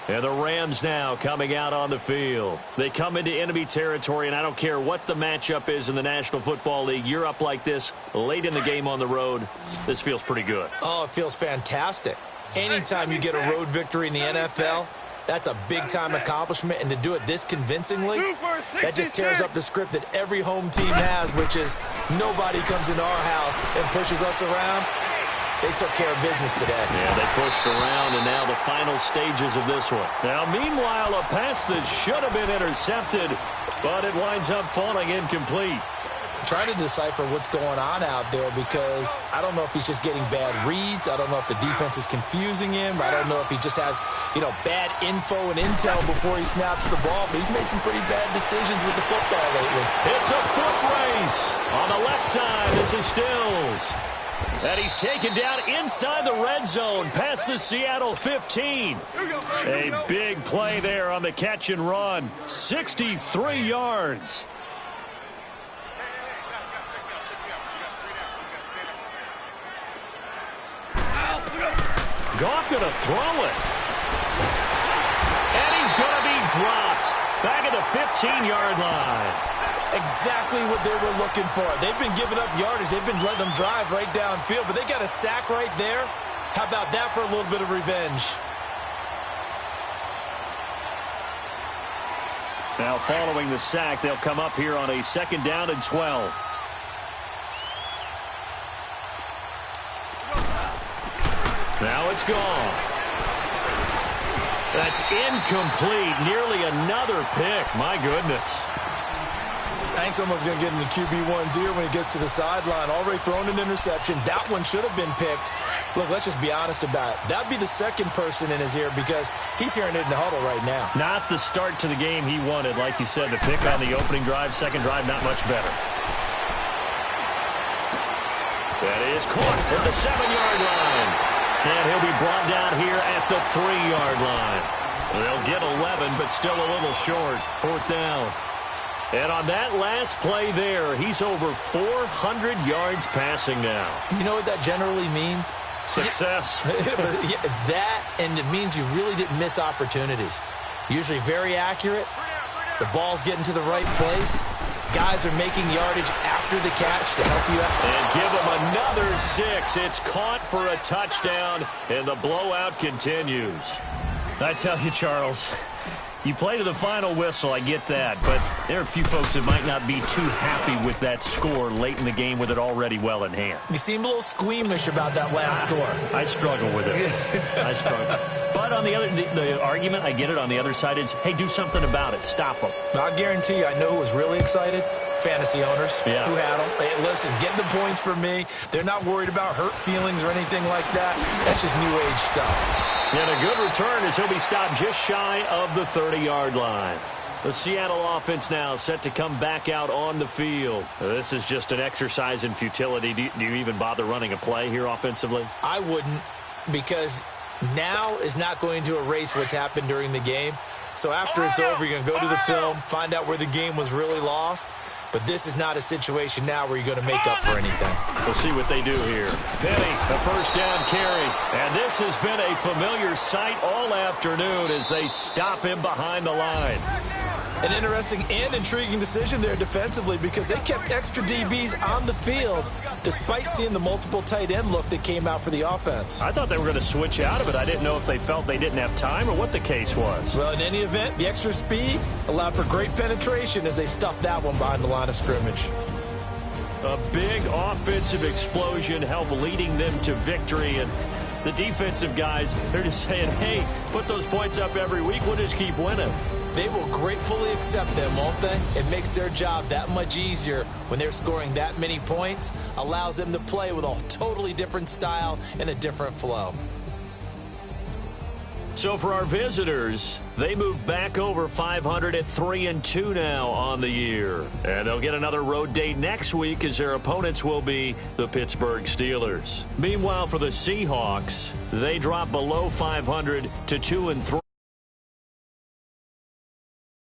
And the Rams now coming out on the field. They come into enemy territory, and I don't care what the matchup is in the National Football League. You're up like this late in the game on the road. This feels pretty good. Oh, it feels fantastic. Anytime you get a road victory in the NFL, that's a big-time accomplishment, and to do it this convincingly, that just tears up the script that every home team has, which is nobody comes into our house and pushes us around. They took care of business today. Yeah, they pushed around, and now the final stages of this one. Now, meanwhile, a pass that should have been intercepted, but it winds up falling incomplete. Trying to decipher what's going on out there because I don't know if he's just getting bad reads. I don't know if the defense is confusing him. I don't know if he just has, bad info and intel before he snaps the ball. But he's made some pretty bad decisions with the football lately. It's a foot race. On the left side, this is Stills. And he's taken down inside the red zone past the Seattle 15. A big play there on the catch and run. 63 yards. Goff going to throw it. And he's going to be dropped. Back at the 15-yard line. Exactly what they were looking for. They've been giving up yardage. They've been letting them drive right downfield, but they got a sack right there. How about that for a little bit of revenge? Now following the sack, they'll come up here on a 2nd down and 12. Now it's gone. That's incomplete. Nearly another pick. My goodness. I think someone's going to get into QB1's ear when he gets to the sideline. Already thrown an interception. That one should have been picked. Look, let's just be honest about it. That'd be the second person in his ear because he's hearing it in the huddle right now. Not the start to the game he wanted. Like you said, the pick on the opening drive, second drive, not much better. That is caught at the 7-yard line. And he'll be brought down here at the 3-yard line. They'll get 11, but still a little short. 4th down. And on that last play there, he's over 400 yards passing now. You know what that generally means? Success. That, and it means you really didn't miss opportunities. Usually very accurate. The ball's getting to the right place. Guys are making yardage after the catch to help you out. And give them another 6. It's caught for a touchdown, and the blowout continues. I tell you, Charles, you play to the final whistle, I get that, but there are a few folks that might not be too happy with that score late in the game with it already well in hand. You seem a little squeamish about that last score. I struggle with it. I struggle. But on the argument, I get it, on the other side is, hey, do something about it. Stop them. I'll guarantee you, I know who was really excited. Fantasy owners who had them. Hey, listen, get the points for me. They're not worried about hurt feelings or anything like that. That's just new age stuff. And a good return as he'll be stopped just shy of the 30-yard line. The Seattle offense now set to come back out on the field. This is just an exercise in futility. Do you even bother running a play here offensively? I wouldn't, because now is not going to erase what's happened during the game. So after it's over, you're going to go to the film, find out where the game was really lost. But this is not a situation now where you're going to make up for anything. We'll see what they do here. Penny, a 1st down carry. And this has been a familiar sight all afternoon as they stop him behind the line. An interesting and intriguing decision there defensively because they kept extra DBs on the field despite seeing the multiple tight end look that came out for the offense. I thought they were going to switch out of it. I didn't know if they felt they didn't have time or what the case was. Well, in any event, the extra speed allowed for great penetration as they stuffed that one behind the line of scrimmage. A big offensive explosion helped leading them to victory, and the defensive guys, they're just saying, hey, put those points up every week, we'll just keep winning. They will gratefully accept them, won't they? It makes their job that much easier when they're scoring that many points, allows them to play with a totally different style and a different flow. So for our visitors, they move back over 500 at 3-2 now on the year. And they'll get another road date next week as their opponents will be the Pittsburgh Steelers. Meanwhile, for the Seahawks, they drop below 500 to 2-3.